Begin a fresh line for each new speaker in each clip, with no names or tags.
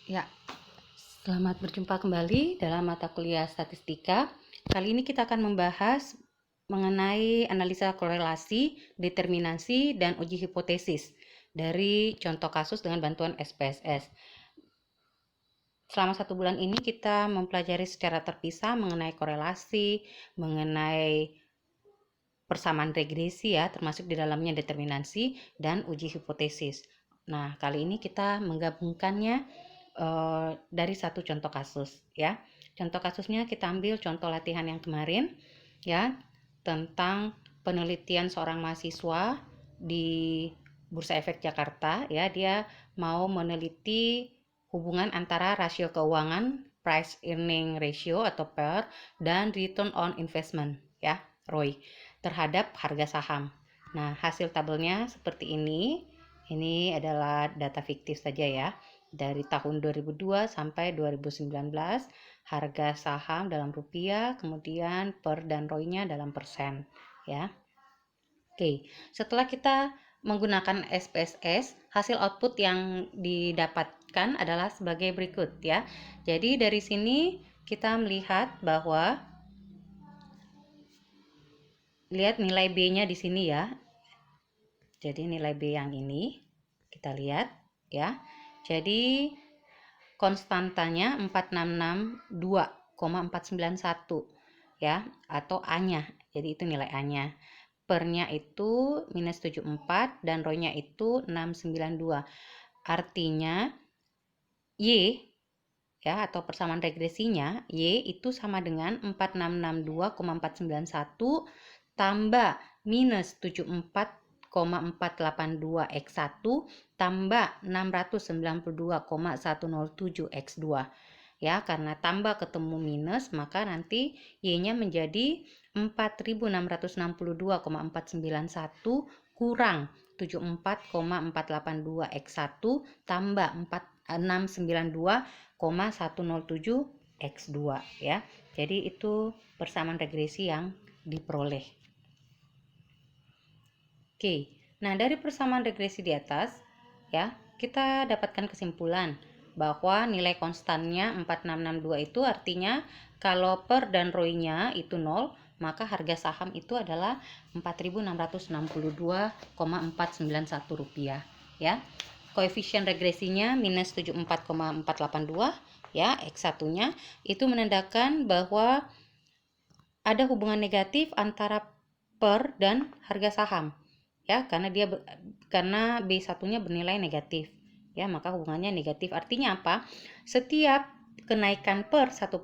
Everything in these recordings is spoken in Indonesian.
Ya, selamat berjumpa kembali dalam mata kuliah statistika. Kali ini kita akan membahas mengenai analisa korelasi, determinasi, dan uji hipotesis dari contoh kasus dengan bantuan SPSS. Selama 1 bulan ini kita mempelajari secara terpisah mengenai korelasi, mengenai persamaan regresi ya, termasuk di dalamnya determinasi dan uji hipotesis. Nah, kali ini kita menggabungkannya dari satu contoh kasus ya. Contoh kasusnya kita ambil contoh latihan yang kemarin ya, tentang penelitian seorang mahasiswa di Bursa Efek Jakarta ya. Dia mau meneliti hubungan antara rasio keuangan, price earning ratio atau PER, dan return on investment ya, ROI, terhadap harga saham. Nah, hasil tabelnya seperti ini. Ini adalah data fiktif saja ya. Dari tahun 2002 sampai 2019, harga saham dalam rupiah, kemudian per dan ROI-nya dalam persen ya. Oke, setelah kita menggunakan SPSS, hasil output yang didapatkan adalah sebagai berikut ya. Jadi dari sini kita melihat bahwa lihat nilai B-nya di sini ya. Jadi nilai B yang ini kita lihat ya. Jadi konstantanya 4662,491 ya, atau A-nya. Jadi itu nilai A-nya. Per-nya itu minus 74 dan ROI-nya itu 692. Artinya Y ya, atau persamaan regresinya Y itu sama dengan 4662,491 tambah minus 74,482x1 tambah 692,107x2 ya. Karena tambah ketemu minus, maka nanti Y-nya menjadi 4662,491 kurang 74,482x1 tambah 692,107x2 ya. Jadi itu persamaan regresi yang diperoleh. Oke, nah dari persamaan regresi di atas ya, kita dapatkan kesimpulan bahwa nilai konstannya 4662 itu artinya kalau per dan ROI-nya itu 0, maka harga saham itu adalah Rp4.692,491 ya. Koefisien regresinya minus 74,482 ya, X1-nya itu menandakan bahwa ada hubungan negatif antara per dan harga saham ya, karena B1-nya bernilai negatif ya, maka hubungannya negatif. Artinya apa? Setiap kenaikan per 1%,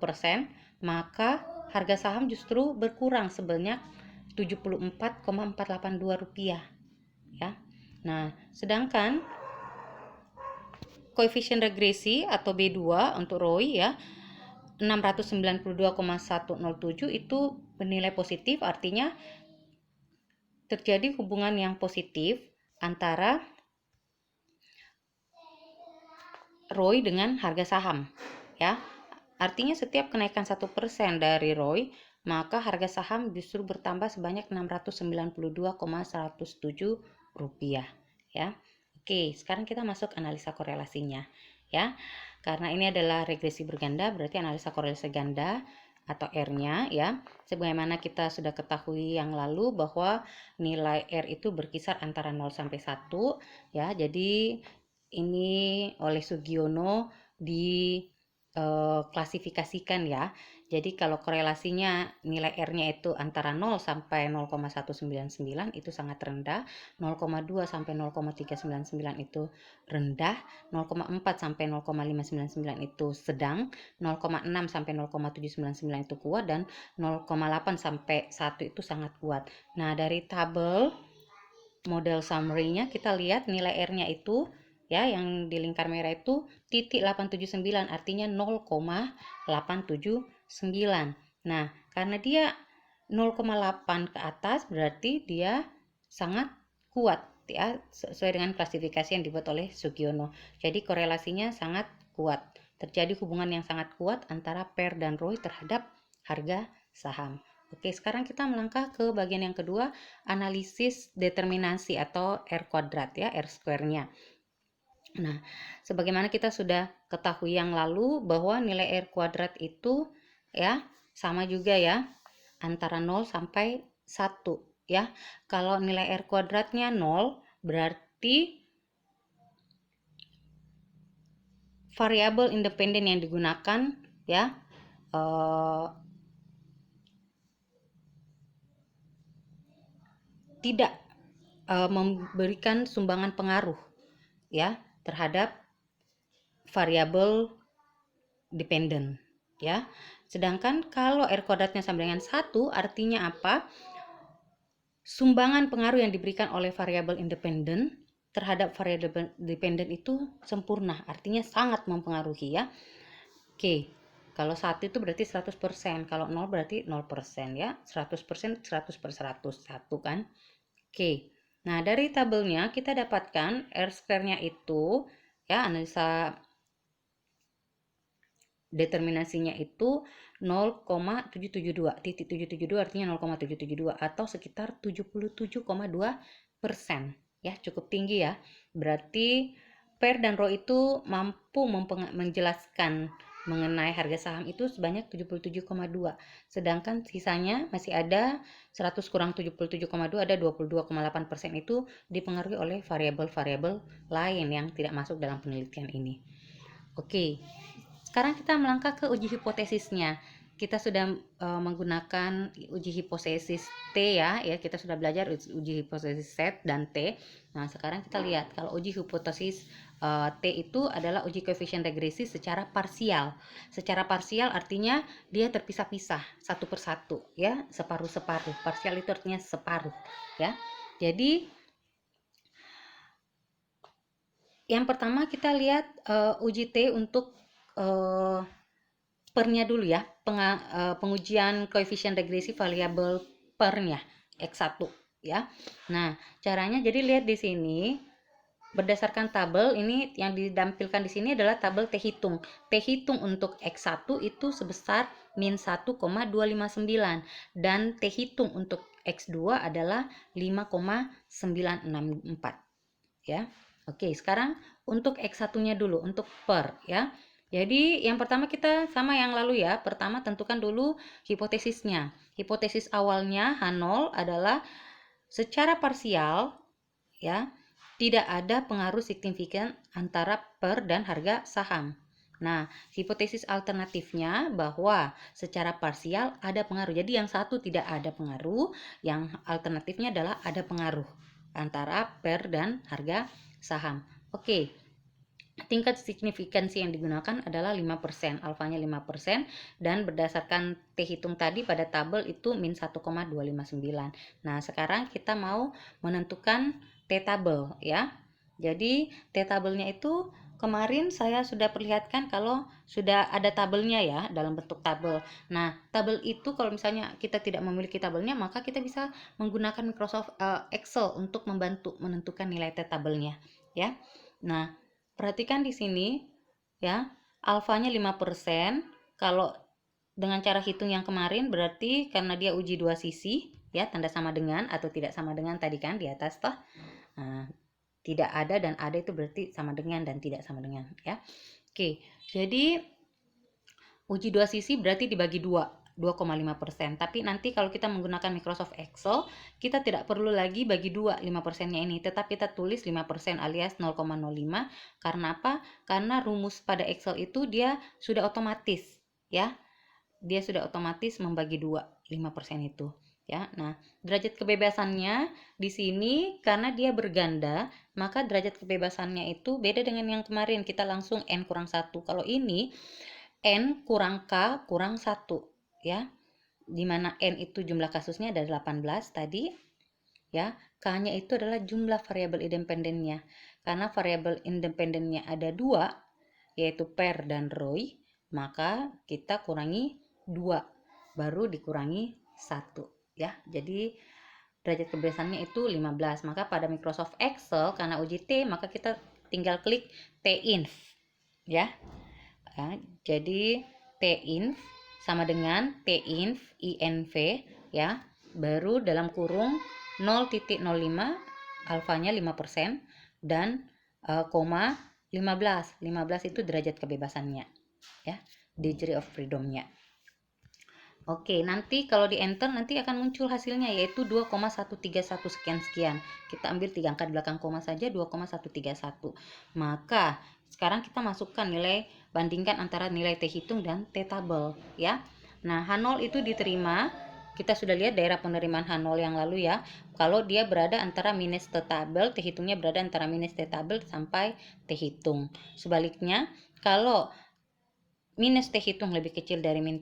maka harga saham justru berkurang sebanyak Rp74,482 ya. Nah, sedangkan koefisien regresi atau B2 untuk ROI ya 692,107 itu bernilai positif, artinya terjadi hubungan yang positif antara ROI dengan harga saham ya. Artinya setiap kenaikan 1% dari ROI, maka harga saham justru bertambah sebanyak Rp692,107 ya. Oke, sekarang kita masuk analisa korelasinya ya. Karena ini adalah regresi berganda, berarti analisa korelasi ganda atau R-nya ya. Sebagaimana kita sudah ketahui yang lalu bahwa nilai R itu berkisar antara 0 sampai 1 ya. Jadi ini oleh Sugiono diklasifikasikan ya. Jadi kalau korelasinya nilai R-nya itu antara 0 sampai 0,199 itu sangat rendah, 0,2 sampai 0,399 itu rendah, 0,4 sampai 0,599 itu sedang, 0,6 sampai 0,799 itu kuat, dan 0,8 sampai 1 itu sangat kuat. Nah, dari tabel model summary-nya kita lihat nilai R-nya itu ya, yang di lingkar merah itu titik 879, artinya 0,879. Nah, karena dia 0,8 ke atas berarti dia sangat kuat ya, sesuai dengan klasifikasi yang dibuat oleh Sugiono. Jadi korelasinya sangat kuat. Terjadi hubungan yang sangat kuat antara PER dan ROI terhadap harga saham. Oke, sekarang kita melangkah ke bagian yang kedua, analisis determinasi atau R kuadrat ya, R square-nya. Nah, sebagaimana kita sudah ketahui yang lalu bahwa nilai R kuadrat itu ya sama juga ya antara 0 sampai 1 ya. Kalau nilai R kuadratnya 0 berarti variabel independen yang digunakan ya tidak memberikan sumbangan pengaruh ya terhadap variabel dependen ya. Sedangkan kalau R kuadratnya sama dengan 1 artinya apa? Sumbangan pengaruh yang diberikan oleh variabel independen terhadap variabel dependen itu sempurna, artinya sangat mempengaruhi ya. Oke. Kalau 1 itu berarti 100%, kalau 0 berarti 0% ya. 100% 100/100 1 kan. Oke. Nah, dari tabelnya kita dapatkan R square-nya itu ya analisa determinasinya itu 0,772. Titik 772 artinya 0,772 atau sekitar 77,2%. Ya, cukup tinggi ya. Berarti Per dan Ro itu mampu menjelaskan mengenai harga saham itu sebanyak 77,2. Sedangkan sisanya masih ada 100 kurang 77,2 ada 22,8% itu dipengaruhi oleh variabel-variabel lain yang tidak masuk dalam penelitian ini. Oke. Sekarang kita melangkah ke uji hipotesisnya. Kita sudah menggunakan uji hipotesis T ya, kita sudah belajar uji hipotesis set dan T. Nah, sekarang kita lihat kalau uji hipotesis T itu adalah uji koefisien regresi secara parsial. Secara parsial artinya dia terpisah-pisah satu persatu ya, separuh-separuh. Parsial itu artinya separuh ya. Jadi yang pertama kita lihat uji T untuk pernya dulu ya, pengujian koefisien regresi variabel pernya X1 ya. Nah, caranya jadi lihat di sini berdasarkan tabel ini yang ditampilkan di sini adalah tabel T hitung. T hitung untuk X1 itu sebesar min 1,259 dan T hitung untuk X2 adalah 5,964 ya. Oke, sekarang untuk X1-nya dulu untuk per ya. Jadi yang pertama kita sama yang lalu ya. Pertama tentukan dulu hipotesisnya. Hipotesis awalnya H0 adalah secara parsial ya, tidak ada pengaruh signifikan antara per dan harga saham. Nah, hipotesis alternatifnya bahwa secara parsial ada pengaruh. Jadi yang satu tidak ada pengaruh, yang alternatifnya adalah ada pengaruh antara per dan harga saham. Oke. Tingkat signifikansi yang digunakan adalah 5%, alfanya 5%, dan berdasarkan T hitung tadi pada tabel itu min 1,259. Nah, sekarang kita mau menentukan T tabel ya. Jadi T tabelnya itu kemarin saya sudah perlihatkan kalau sudah ada tabelnya ya dalam bentuk tabel. Nah, tabel itu kalau misalnya kita tidak memiliki tabelnya maka kita bisa menggunakan Microsoft Excel untuk membantu menentukan nilai T tabelnya ya. Nah, perhatikan di sini ya, alfanya 5%. Kalau dengan cara hitung yang kemarin berarti karena dia uji dua sisi ya, tanda sama dengan atau tidak sama dengan tadi kan di atas toh. Nah, tidak ada dan ada itu berarti sama dengan dan tidak sama dengan ya. Oke, jadi uji dua sisi berarti dibagi 2,5%. Tapi nanti kalau kita menggunakan Microsoft Excel, kita tidak perlu lagi bagi 2 5%-nya ini, tetap kita tulis 5% alias 0,05. Karena apa? Karena rumus pada Excel itu dia sudah otomatis ya. Dia sudah otomatis membagi 2 5% itu ya. Nah, derajat kebebasannya di sini karena dia berganda, maka derajat kebebasannya itu beda dengan yang kemarin. Kita langsung N kurang 1. Kalau ini N kurang K kurang 1 ya, dimana N itu jumlah kasusnya ada 18 tadi ya, K-nya itu adalah jumlah variabel independennya. Karena variabel independennya ada 2 yaitu Per dan Roy, maka kita kurangi 2 baru dikurangi 1 ya. Jadi derajat kebebasannya itu 15. Maka pada Microsoft Excel karena uji T maka kita tinggal klik T-inf ya. Ya, jadi T-inf sama dengan T-inf INV ya, baru dalam kurung 0,05 alfanya 5% dan koma 15 itu derajat kebebasannya, ya, degree of freedom-nya. Oke, nanti kalau di enter nanti akan muncul hasilnya, yaitu 2,131 sekian. Kita ambil 3 angka di belakang koma saja, 2,131. Maka sekarang kita masukkan nilai, bandingkan antara nilai T hitung dan T tabel, ya. Nah, H0 itu diterima. Kita sudah lihat daerah penerimaan H0 yang lalu, ya. Kalau dia berada antara minus T tabel, T hitungnya berada antara minus T tabel sampai T hitung. Sebaliknya, kalau minus T hitung lebih kecil dari min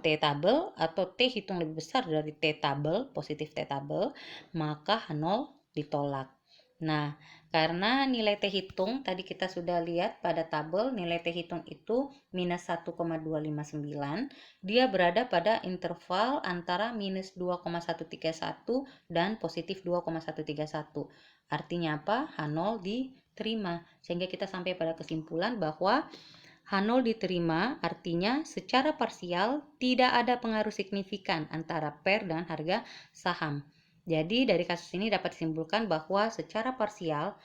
T tabel atau T hitung lebih besar dari T tabel, positif T tabel, maka H0 ditolak. Nah, karena nilai T hitung tadi kita sudah lihat pada tabel, nilai T hitung itu minus 1,259, dia berada pada interval antara minus 2,131 dan positif 2,131. Artinya apa? H0 diterima. Sehingga kita sampai pada kesimpulan bahwa H0 diterima, artinya secara parsial tidak ada pengaruh signifikan antara pair dan harga saham. Jadi dari kasus ini dapat disimpulkan bahwa secara parsial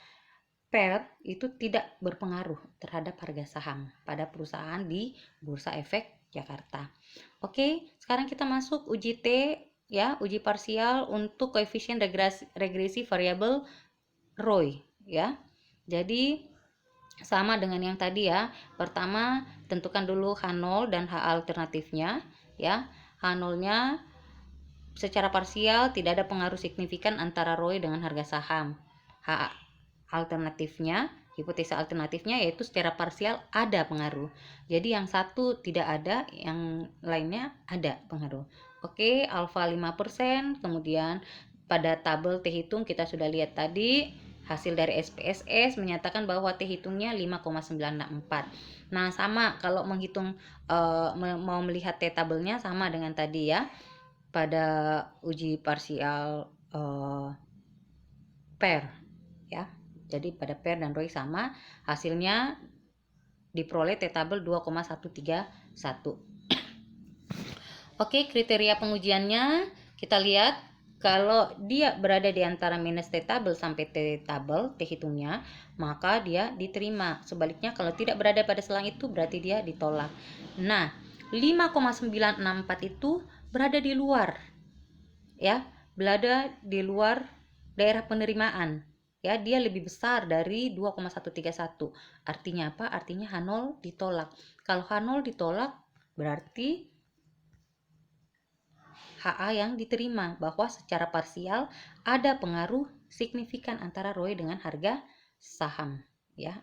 pair itu tidak berpengaruh terhadap harga saham pada perusahaan di Bursa Efek Jakarta. Oke, sekarang kita masuk uji T, ya, uji parsial untuk koefisien regresi variabel ROI, ya. Jadi sama dengan yang tadi, ya. Pertama, tentukan dulu H0 dan H alternatifnya, ya. H0-nya secara parsial tidak ada pengaruh signifikan antara ROI dengan harga saham. H alternatifnya, hipotesa alternatifnya yaitu secara parsial ada pengaruh. Jadi yang satu tidak ada, yang lainnya ada pengaruh. Oke, alfa 5%, kemudian pada tabel T hitung kita sudah lihat tadi, hasil dari SPSS menyatakan bahwa T hitungnya 5,964. Nah, sama kalau menghitung mau melihat T tabelnya sama dengan tadi, ya. Pada uji parsial pair, ya. Jadi pada pair dan ROI sama, hasilnya diperoleh T tabel 2,131. Oke, kriteria pengujiannya kita lihat. Kalau dia berada di antara minus T tabel sampai T tabel, T hitungnya, maka dia diterima. Sebaliknya kalau tidak berada pada selang itu berarti dia ditolak. Nah, 5,964 itu berada di luar, ya, berada di luar daerah penerimaan, ya, dia lebih besar dari 2,131. Artinya apa? Artinya H0 ditolak. Kalau H0 ditolak berarti HA yang diterima, bahwa secara parsial ada pengaruh signifikan antara ROI dengan harga saham, ya,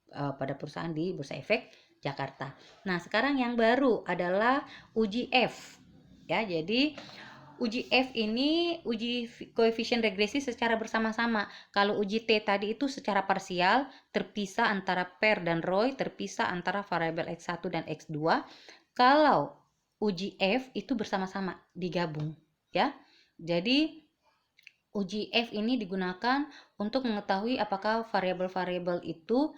pada perusahaan di Bursa Efek Jakarta. Nah, sekarang yang baru adalah uji F, ya. Jadi uji F ini uji koefisien regresi secara bersama-sama. Kalau uji T tadi itu secara parsial, terpisah antara pair dan ROI, terpisah antara variabel X1 dan X2. Kalau uji F itu bersama-sama digabung, ya. Jadi uji F ini digunakan untuk mengetahui apakah variabel-variabel itu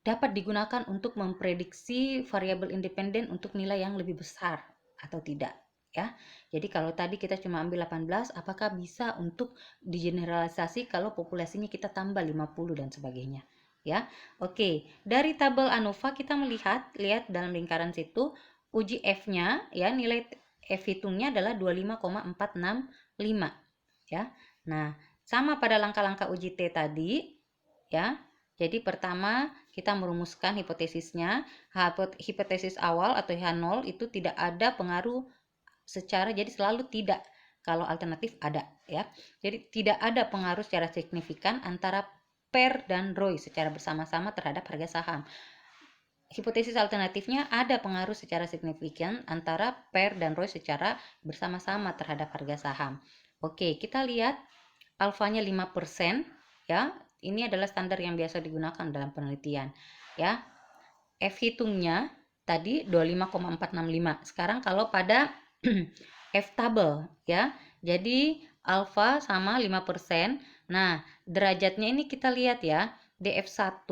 dapat digunakan untuk memprediksi variabel independen untuk nilai yang lebih besar atau tidak, ya. Jadi kalau tadi kita cuma ambil 18, apakah bisa untuk digeneralisasi kalau populasinya kita tambah 50 dan sebagainya, ya. Oke, dari tabel ANOVA kita lihat dalam lingkaran situ uji F-nya, ya, nilai F hitungnya adalah 25,465, ya. Nah, sama pada langkah-langkah uji T tadi, ya. Jadi pertama kita merumuskan hipotesisnya. Hipotesis awal atau H0 itu tidak ada pengaruh secara, jadi selalu tidak. Kalau alternatif ada, ya. Jadi tidak ada pengaruh secara signifikan antara pair dan ROI secara bersama-sama terhadap harga saham. Hipotesis alternatifnya ada pengaruh secara signifikan antara pair dan ROI secara bersama-sama terhadap harga saham. Oke, kita lihat alfanya 5%, ya. Ini adalah standar yang biasa digunakan dalam penelitian, ya. F hitungnya tadi 25,465. Sekarang kalau pada F tabel, ya. Jadi alfa sama 5%. Nah, derajatnya ini kita lihat, ya. DF1,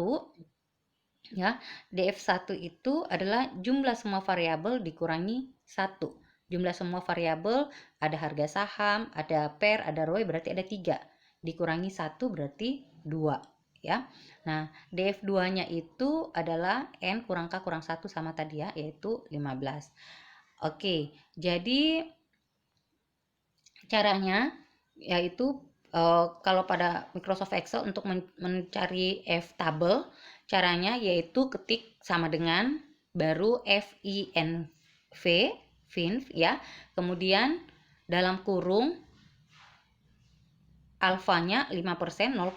ya. DF1 itu adalah jumlah semua variabel dikurangi 1. Jumlah semua variabel, ada harga saham, ada pair, ada ROI, berarti ada 3. Dikurangi 1 berarti 2, ya. Nah, DF2-nya itu adalah N kurang K kurang 1 sama tadi ya, yaitu 15. Oke, jadi caranya yaitu kalau pada Microsoft Excel untuk mencari F table, caranya yaitu ketik sama dengan baru FINV, FINV ya, kemudian dalam kurung alfanya 5%, 0,005,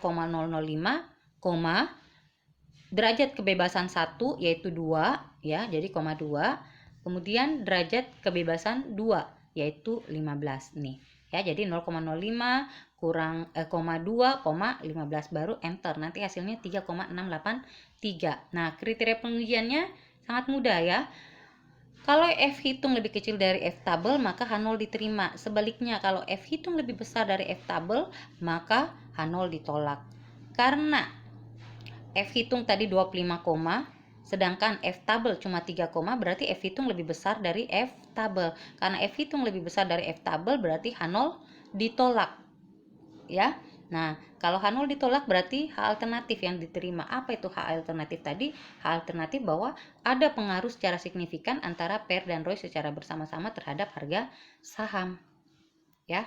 derajat kebebasan 1 yaitu 2 ya, jadi 2, kemudian derajat kebebasan 2 yaitu 15 nih ya, jadi 0,05 kurang 2, 15 baru enter, nanti hasilnya 3,683. Nah, kriteria pengujiannya sangat mudah ya. Kalau F hitung lebih kecil dari F tabel, maka H0 diterima. Sebaliknya, kalau F hitung lebih besar dari F tabel, maka H0 ditolak. Karena F hitung tadi 25, sedangkan F tabel cuma 3, berarti F hitung lebih besar dari F tabel. Karena F hitung lebih besar dari F tabel, berarti H0 ditolak. Ya. Nah, kalau H0 ditolak berarti H alternatif yang diterima. Apa itu H alternatif tadi? H alternatif bahwa ada pengaruh secara signifikan antara pair dan ROI secara bersama-sama terhadap harga saham. Ya.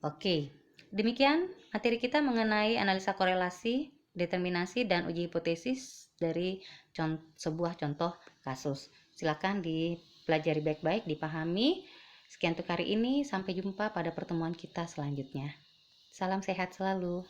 Oke. Demikian materi kita mengenai analisa korelasi, determinasi, dan uji hipotesis dari sebuah contoh kasus. Silakan dipelajari baik-baik, dipahami. Sekian untuk hari ini, sampai jumpa pada pertemuan kita selanjutnya. Salam sehat selalu.